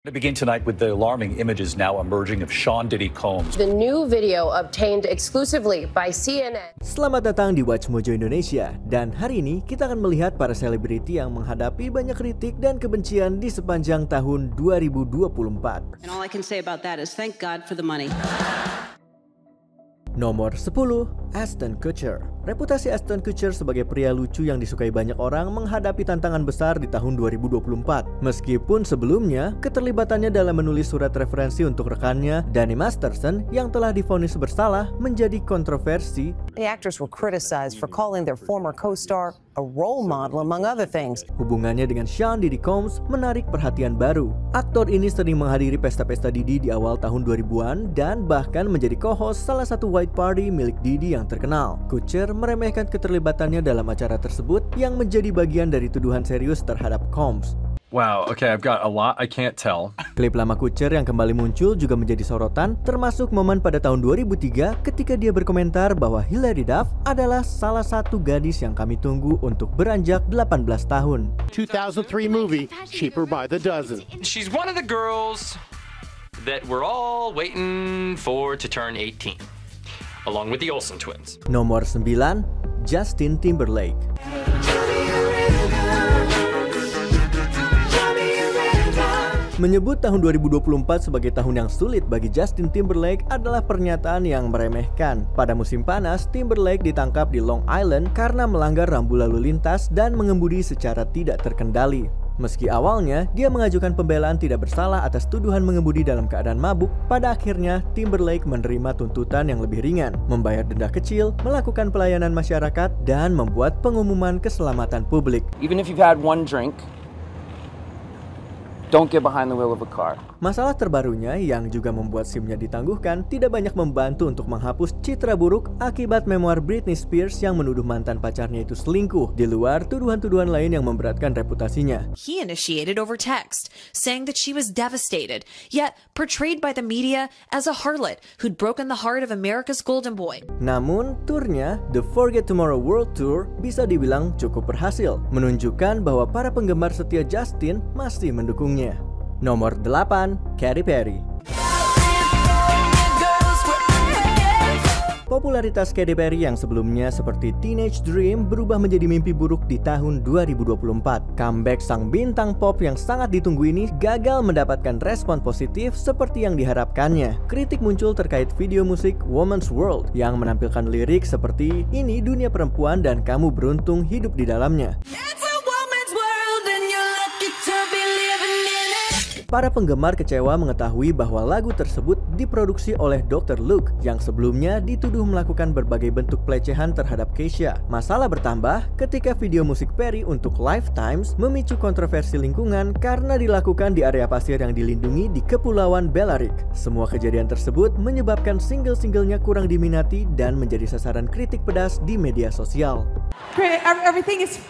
To begin tonight with the alarming images now emerging of Sean Diddy Combs. The new video obtained exclusively by CNN. Selamat datang di Watch Mojo Indonesia. Dan hari ini kita akan melihat para selebriti yang menghadapi banyak kritik dan kebencian di sepanjang tahun 2024. And all I can say about that is thank God for the money. Nomor 10, Ashton Kutcher. Reputasi Ashton Kutcher sebagai pria lucu yang disukai banyak orang menghadapi tantangan besar di tahun 2024. Meskipun sebelumnya, keterlibatannya dalam menulis surat referensi untuk rekannya, Danny Masterson, yang telah divonis bersalah menjadi kontroversi. The actors were criticized for calling their former co-star a role model, among other things. Hubungannya dengan Sean Diddy Combs menarik perhatian baru. Aktor ini sering menghadiri pesta-pesta Diddy di awal tahun 2000-an dan bahkan menjadi co-host salah satu white party milik Diddy yang terkenal. Kutcher meremehkan keterlibatannya dalam acara tersebut yang menjadi bagian dari tuduhan serius terhadap Combs. Wow, okay, I've got a lot I can't tell. Klip lama Kutcher yang kembali muncul juga menjadi sorotan, termasuk momen pada tahun 2003 ketika dia berkomentar bahwa Hilary Duff adalah salah satu gadis yang kami tunggu untuk beranjak 18 tahun. 2003 movie, Cheaper by the Dozen. She's one of the girls that we're all waiting for to turn 18, along with the Olsen twins. Nomor 9, Justin Timberlake. Menyebut tahun 2024 sebagai tahun yang sulit bagi Justin Timberlake adalah pernyataan yang meremehkan. Pada musim panas, Timberlake ditangkap di Long Island karena melanggar rambu lalu lintas dan mengemudi secara tidak terkendali. Meski awalnya dia mengajukan pembelaan tidak bersalah atas tuduhan mengemudi dalam keadaan mabuk, pada akhirnya Timberlake menerima tuntutan yang lebih ringan, membayar denda kecil, melakukan pelayanan masyarakat, dan membuat pengumuman keselamatan publik. Even if you've had one drink, don't get behind the wheel of a car. Masalah terbarunya yang juga membuat SIM-nya ditangguhkan tidak banyak membantu untuk menghapus citra buruk akibat memoir Britney Spears yang menuduh mantan pacarnya itu selingkuh, di luar tuduhan-tuduhan lain yang memberatkan reputasinya. He initiated over text, saying that she was devastated, yet portrayed by the media as a harlot who'd broken the heart of America's golden boy. Namun, turnya The Forget Tomorrow World Tour bisa dibilang cukup berhasil, menunjukkan bahwa para penggemar setia Justin masih mendukungnya. Nomor 8, Katy Perry. Popularitas Katy Perry yang sebelumnya seperti Teenage Dream berubah menjadi mimpi buruk di tahun 2024. Comeback sang bintang pop yang sangat ditunggu ini gagal mendapatkan respon positif seperti yang diharapkannya. Kritik muncul terkait video musik Woman's World yang menampilkan lirik seperti "Ini dunia perempuan dan kamu beruntung hidup di dalamnya". Para penggemar kecewa mengetahui bahwa lagu tersebut diproduksi oleh Dr. Luke yang sebelumnya dituduh melakukan berbagai bentuk pelecehan terhadap Kesha. Masalah bertambah ketika video musik Perry untuk Lifetimes memicu kontroversi lingkungan karena dilakukan di area pasir yang dilindungi di Kepulauan Balearic. Semua kejadian tersebut menyebabkan single-singlenya kurang diminati dan menjadi sasaran kritik pedas di media sosial. Great, everything is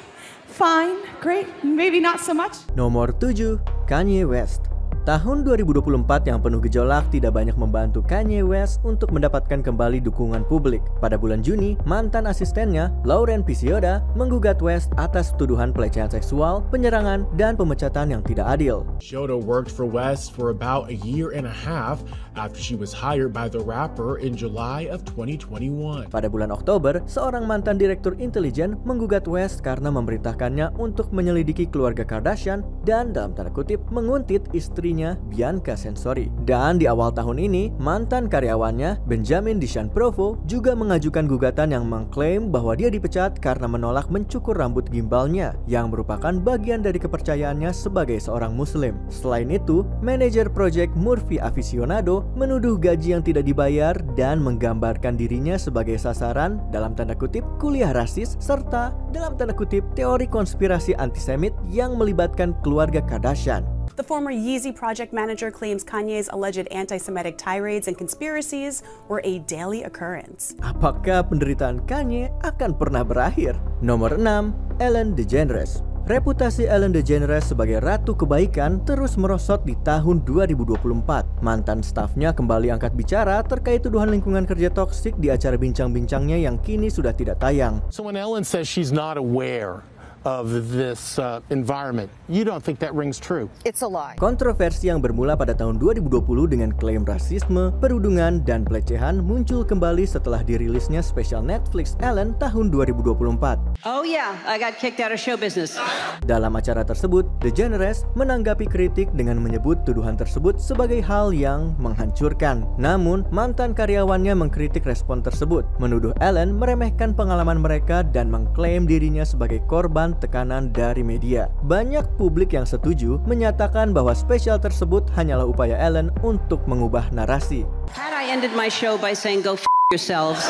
fine, great, maybe not so much. Nomor 7, Kanye West. Tahun 2024 yang penuh gejolak tidak banyak membantu Kanye West untuk mendapatkan kembali dukungan publik. Pada bulan Juni, mantan asistennya, Lauren Piccioda, menggugat West atas tuduhan pelecehan seksual, penyerangan, dan pemecatan yang tidak adil. Piccioda worked for West for about a year and a half after she was hired by the rapper in July of 2021. Pada bulan Oktober, seorang mantan direktur intelijen menggugat West karena memerintahkannya untuk menyelidiki keluarga Kardashian dan dalam tanda kutip menguntit istrinya Bianca Censori. Dan di awal tahun ini, mantan karyawannya Benjamin DeChambeau juga mengajukan gugatan yang mengklaim bahwa dia dipecat karena menolak mencukur rambut gimbalnya yang merupakan bagian dari kepercayaannya sebagai seorang muslim. Selain itu, manajer proyek Murphy Aficionado menuduh gaji yang tidak dibayar dan menggambarkan dirinya sebagai sasaran dalam tanda kutip kuliah rasis serta dalam tanda kutip teori konspirasi antisemit yang melibatkan keluarga Kardashian. The former Yeezy project manager claims Kanye's alleged anti-Semitic tirades and conspiracies were a daily occurrence. Apakah penderitaan Kanye akan pernah berakhir? Nomor 6, Ellen DeGeneres. Reputasi Ellen DeGeneres sebagai ratu kebaikan terus merosot di tahun 2024. Mantan stafnya kembali angkat bicara terkait tuduhan lingkungan kerja toksik di acara bincang-bincangnya yang kini sudah tidak tayang. So when Ellen says she's not aware of this environment. You don't think that rings true? It's a lie. Kontroversi yang bermula pada tahun 2020 dengan klaim rasisme, perundungan, dan pelecehan muncul kembali setelah dirilisnya spesial Netflix Ellen tahun 2024. Oh yeah, I got kicked out of show business. Dalam acara tersebut, DeGeneres menanggapi kritik dengan menyebut tuduhan tersebut sebagai hal yang menghancurkan. Namun, mantan karyawannya mengkritik respon tersebut, menuduh Ellen meremehkan pengalaman mereka dan mengklaim dirinya sebagai korban tekanan dari media. Banyak publik yang setuju menyatakan bahwa spesial tersebut hanyalah upaya Ellen untuk mengubah narasi. Had I ended my show by saying go f*** yourselves.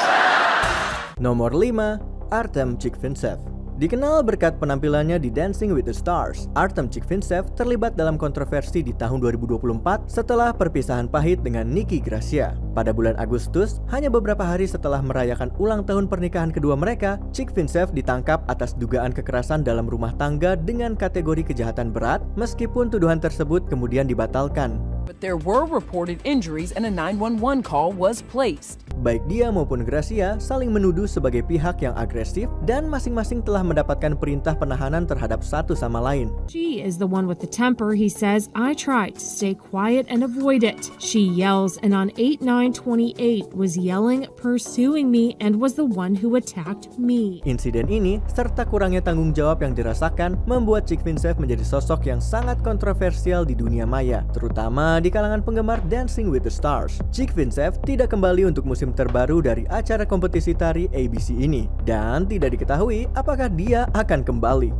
Nomor 5, Artem Chikvintsev. Dikenal berkat penampilannya di Dancing with the Stars, Artem Chikvintsev terlibat dalam kontroversi di tahun 2024 setelah perpisahan pahit dengan Nikki Gracia. Pada bulan Agustus, hanya beberapa hari setelah merayakan ulang tahun pernikahan kedua mereka, Chikvintsev ditangkap atas dugaan kekerasan dalam rumah tangga dengan kategori kejahatan berat, meskipun tuduhan tersebut kemudian dibatalkan. But there were reported injuries and a 911 call was placed. Baik dia maupun Gracia saling menuduh sebagai pihak yang agresif dan masing-masing telah mendapatkan perintah penahanan terhadap satu sama lain. She is the one with the temper, he says. I tried to stay quiet and avoid it. She yells and on 8/9/28 was yelling, pursuing me and was the one who attacked me. Insiden ini serta kurangnya tanggung jawab yang dirasakan membuat Chikvintsev menjadi sosok yang sangat kontroversial di dunia maya, terutama di kalangan penggemar Dancing with the Stars. Chikvintsev tidak kembali untuk musim terbaru dari acara kompetisi tari ABC ini dan tidak diketahui apakah dia akan kembali.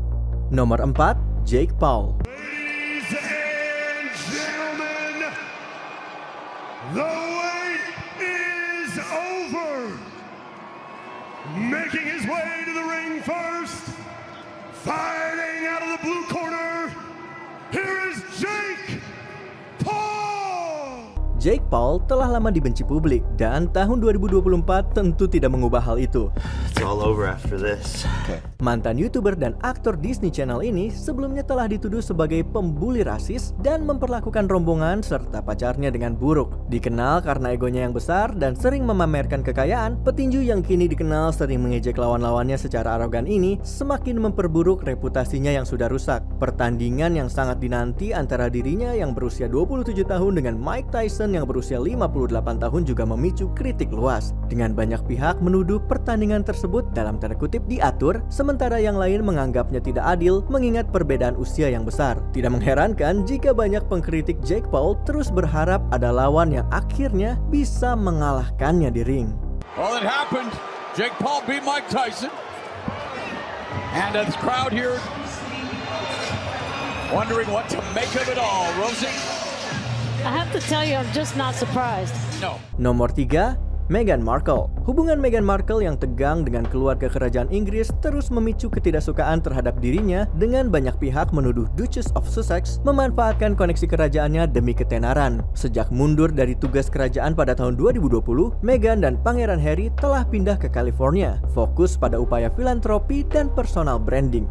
Nomor 4, Jake Paul. Ladies and gentlemen, the wait is over. Making his way to the ring first, fighting out of the blue corner, here is Jake Paul. Jake Paul telah lama dibenci publik dan tahun 2024 tentu tidak mengubah hal itu. It's all over after this. Mantan YouTuber dan aktor Disney Channel ini sebelumnya telah dituduh sebagai pembuli rasis dan memperlakukan rombongan serta pacarnya dengan buruk. Dikenal karena egonya yang besar dan sering memamerkan kekayaan, petinju yang kini dikenal sering mengejek lawan-lawannya secara arogan ini semakin memperburuk reputasinya yang sudah rusak. Pertandingan yang sangat dinanti antara dirinya yang berusia 27 tahun dengan Mike Tyson yang berusia 58 tahun juga memicu kritik luas. Dengan banyak pihak menuduh pertandingan tersebut dalam tanda kutip diatur, sementara yang lain menganggapnya tidak adil mengingat perbedaan usia yang besar. Tidak mengherankan jika banyak pengkritik Jake Paul terus berharap ada lawan yang akhirnya bisa mengalahkannya di ring. Well, it happened. Jake Paul beat Mike Tyson. And the crowd here wondering what to make of it all. Rosie? I have to tell you, I'm just not surprised. No. Nomor 3, Meghan Markle. Hubungan Meghan Markle yang tegang dengan keluarga kerajaan Inggris terus memicu ketidaksukaan terhadap dirinya dengan banyak pihak menuduh Duchess of Sussex memanfaatkan koneksi kerajaannya demi ketenaran. Sejak mundur dari tugas kerajaan pada tahun 2020, Meghan dan Pangeran Harry telah pindah ke California, fokus pada upaya filantropi dan personal branding.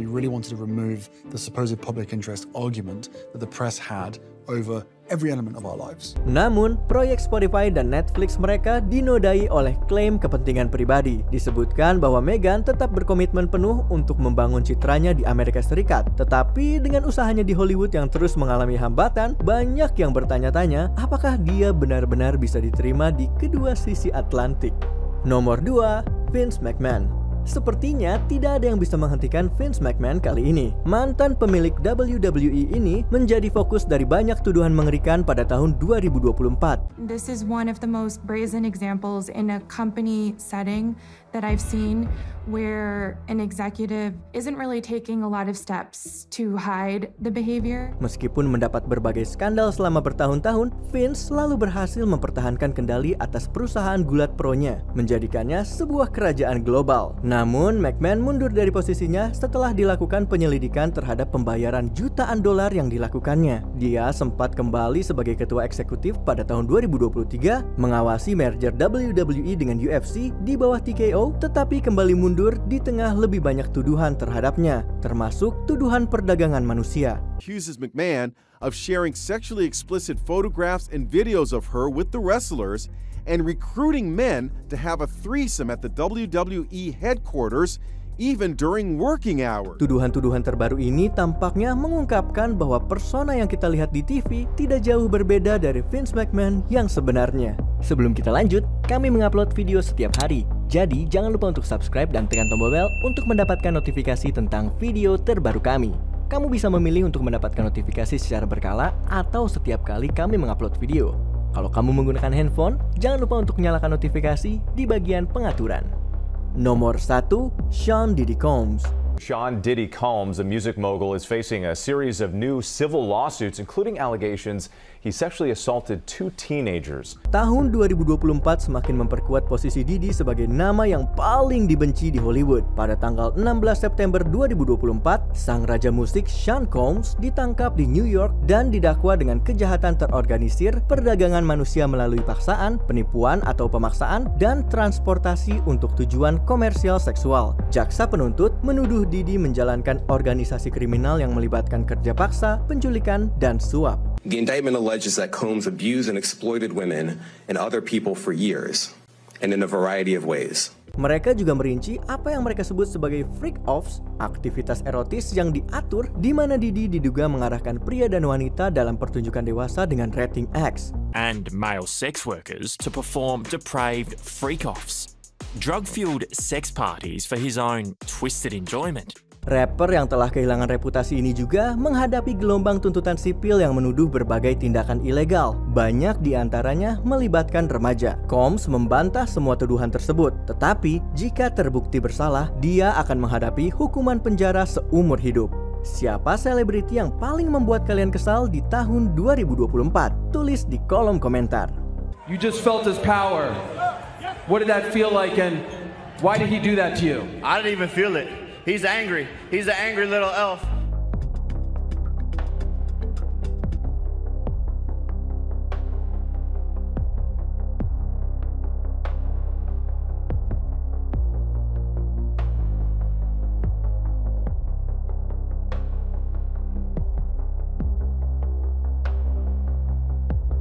We really wanted to remove the supposed public interest argument that the press had over every element of our lives. Namun, proyek Spotify dan Netflix mereka dinodai oleh klaim kepentingan pribadi. Disebutkan bahwa Meghan tetap berkomitmen penuh untuk membangun citranya di Amerika Serikat. Tetapi dengan usahanya di Hollywood yang terus mengalami hambatan, banyak yang bertanya-tanya apakah dia benar-benar bisa diterima di kedua sisi Atlantik. Nomor 2, Vince McMahon. Sepertinya tidak ada yang bisa menghentikan Vince McMahon kali ini. Mantan pemilik WWE ini menjadi fokus dari banyak tuduhan mengerikan pada tahun 2024. This is one of the most brazen examples in a company setting that I've seen where an executive isn't really taking a lot of steps to hide the behavior. Meskipun mendapat berbagai skandal selama bertahun-tahun, Vince selalu berhasil mempertahankan kendali atas perusahaan gulat pro-nya, menjadikannya sebuah kerajaan global. Namun, McMahon mundur dari posisinya setelah dilakukan penyelidikan terhadap pembayaran jutaan dolar yang dilakukannya. Dia sempat kembali sebagai ketua eksekutif pada tahun 2023, mengawasi merger WWE dengan UFC di bawah TKO, tetapi kembali mundur di tengah lebih banyak tuduhan terhadapnya, termasuk tuduhan perdagangan manusia. Accuses McMahon of sharing sexually explicit photographs and videos of her with the wrestlers and recruiting men to have a threesome at the WWE headquarters even during working hours. Tuduhan-tuduhan terbaru ini tampaknya mengungkapkan bahwa persona yang kita lihat di TV tidak jauh berbeda dari Vince McMahon yang sebenarnya. Sebelum kita lanjut, kami mengupload video setiap hari. Jadi jangan lupa untuk subscribe dan tekan tombol bel untuk mendapatkan notifikasi tentang video terbaru kami. Kamu bisa memilih untuk mendapatkan notifikasi secara berkala atau setiap kali kami mengupload video. Kalau kamu menggunakan handphone, jangan lupa untuk nyalakan notifikasi di bagian pengaturan. Nomor 1, Sean Diddy Combs. Sean Diddy Combs, a music mogul, is facing a series of new civil lawsuits, including allegations he sexually assaulted 2 teenagers. Tahun 2024 semakin memperkuat posisi Diddy sebagai nama yang paling dibenci di Hollywood. Pada tanggal 16 September 2024, sang raja musik Sean Combs ditangkap di New York dan didakwa dengan kejahatan terorganisir, perdagangan manusia melalui paksaan, penipuan atau pemaksaan, dan transportasi untuk tujuan komersial seksual. Jaksa penuntut menuduh Diddy menjalankan organisasi kriminal yang melibatkan kerja paksa, penculikan, dan suap. The indictment alleges that Combs abused and exploited women and other people for years, and in a variety of ways. Mereka juga merinci apa yang mereka sebut sebagai freak-offs, aktivitas erotis yang diatur di mana Diddy diduga mengarahkan pria dan wanita dalam pertunjukan dewasa dengan rating X. And male sex workers to perform depraved freak-offs, drug-fueled sex parties for his own twisted enjoyment. Rapper yang telah kehilangan reputasi ini juga menghadapi gelombang tuntutan sipil yang menuduh berbagai tindakan ilegal. Banyak diantaranya melibatkan remaja. Combs membantah semua tuduhan tersebut, tetapi jika terbukti bersalah, dia akan menghadapi hukuman penjara seumur hidup. Siapa selebriti yang paling membuat kalian kesal di tahun 2024? Tulis di kolom komentar. You just felt his power. What did that feel like and why did he do that to you? I didn't even feel it. He's angry. He's an angry little elf.